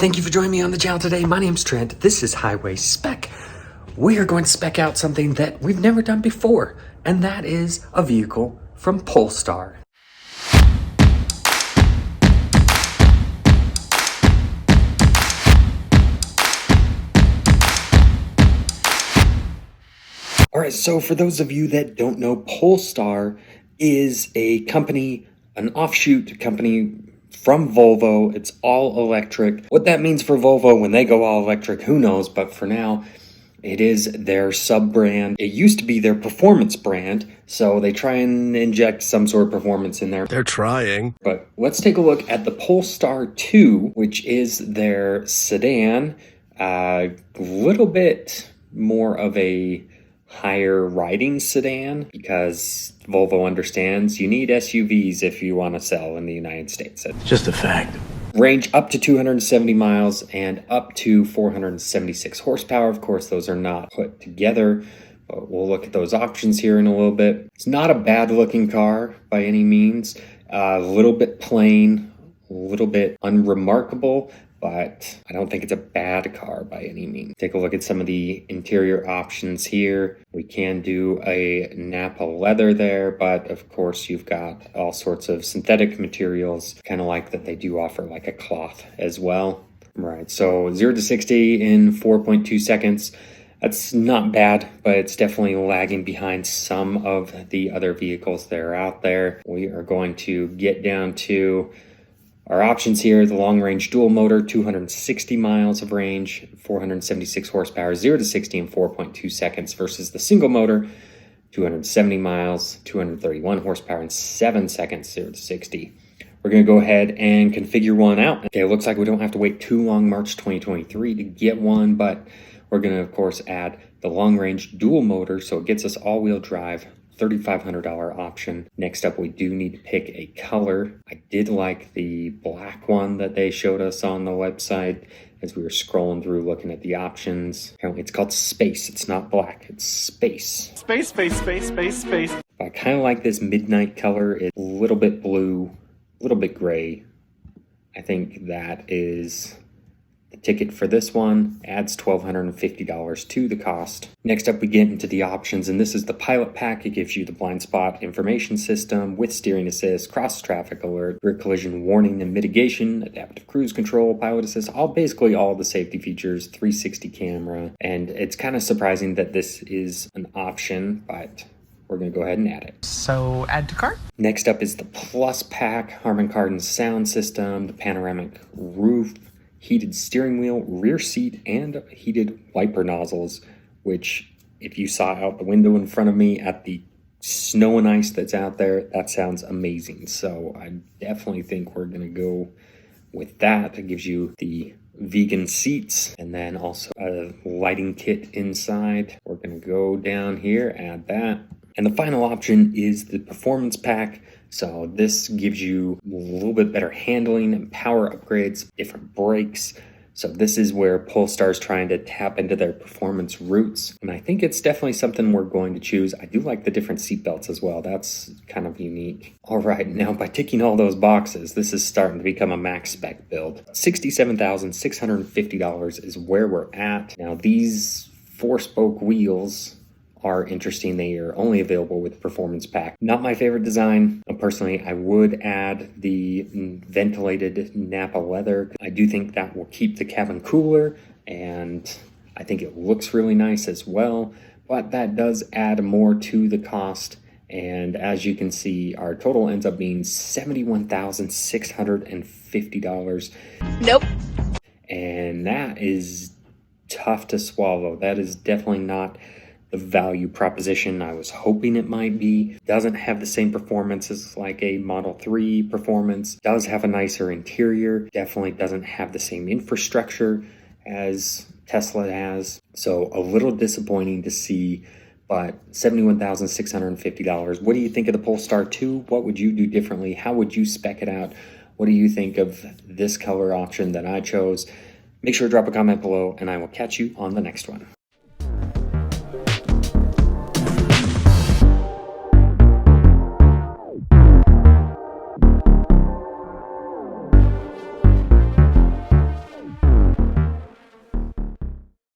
Thank you for joining me on the channel today. My name's Trent. This is Highway Spec. We are going to spec out something that we've never done before, and that is a vehicle from Polestar. All right, so for those of you that don't know, Polestar is a company, an offshoot company from Volvo. It's all electric. What that means for Volvo when they go all electric, who knows? But for now, it is their sub-brand. It used to be their performance brand, so they try and inject some sort of performance in there. They're trying. But let's take a look at the Polestar 2, which is their sedan. A little bit more of a higher riding sedan because Volvo understands you need SUVs if you want to sell in the United States. It's just a fact. Range up to 270 miles and up to 476 horsepower. Of course, those are not put together, but we'll look at those options here in a little bit. It's not a bad looking car by any means. A little bit plain, a little bit unremarkable, but I don't think it's a bad car by any means. Take a look at some of the interior options here. We can do a Napa leather there, but of course you've got all sorts of synthetic materials, kind of like that they do offer like a cloth as well. Right, so 0 to 60 in 4.2 seconds. That's not bad, but it's definitely lagging behind some of the other vehicles that are out there. We are going to get down to our options here: the long range dual motor, 260 miles of range, 476 horsepower, 0 to 60 in 4.2 seconds versus the single motor, 270 miles, 231 horsepower in 7 seconds, 0 to 60. We're going to go ahead and configure one out. Okay, it looks like we don't have to wait too long, March 2023, to get one, but we're going to, of course, add the long range dual motor, so it gets us all-wheel drive, $3,500 option. Next up, we do need to pick a color. I did like the black one that they showed us on the website as we were scrolling through looking at the options. Apparently it's called Space. It's not black, it's Space. Space. I kind of like this midnight color. It's a little bit blue, a little bit gray. I think that is the ticket for this one. Adds $1,250 to the cost. Next up, we get into the options, and this is the Pilot Pack. It gives you the blind spot information system with steering assist, cross traffic alert, rear collision warning and mitigation, adaptive cruise control, pilot assist, basically all the safety features, 360 camera. And it's kind of surprising that this is an option, but we're going to go ahead and add it. So add to cart. Next up is the Plus Pack, Harman Kardon sound system, the panoramic roof, heated steering wheel, rear seat, and heated wiper nozzles, which if you saw out the window in front of me at the snow and ice that's out there, that sounds amazing. So I definitely think we're going to go with that. It gives you the vegan seats and then also a lighting kit inside. We're going to go down here, add that. And the final option is the Performance Pack. So this gives you a little bit better handling and power upgrades, different brakes. So this is where Polestar's trying to tap into their performance roots. And I think it's definitely something we're going to choose. I do like the different seat belts as well. That's kind of unique. All right, now by ticking all those boxes, this is starting to become a max spec build. $67,650 is where we're at. Now these 4-spoke wheels are interesting. They are only available with the Performance Pack. Not my favorite design. Personally, I would add the ventilated Napa leather. I do think that will keep the cabin cooler, and I think it looks really nice as well, but that does add more to the cost. And as you can see, our total ends up being $71,650. Nope. And that is tough to swallow. That is definitely not the value proposition I was hoping it might be. Doesn't have the same performance as like a Model 3 performance. Does have a nicer interior. Definitely doesn't have the same infrastructure as Tesla has. So a little disappointing to see, but $71,650. What do you think of the Polestar 2? What would you do differently? How would you spec it out? What do you think of this color option that I chose? Make sure to drop a comment below, and I will catch you on the next one.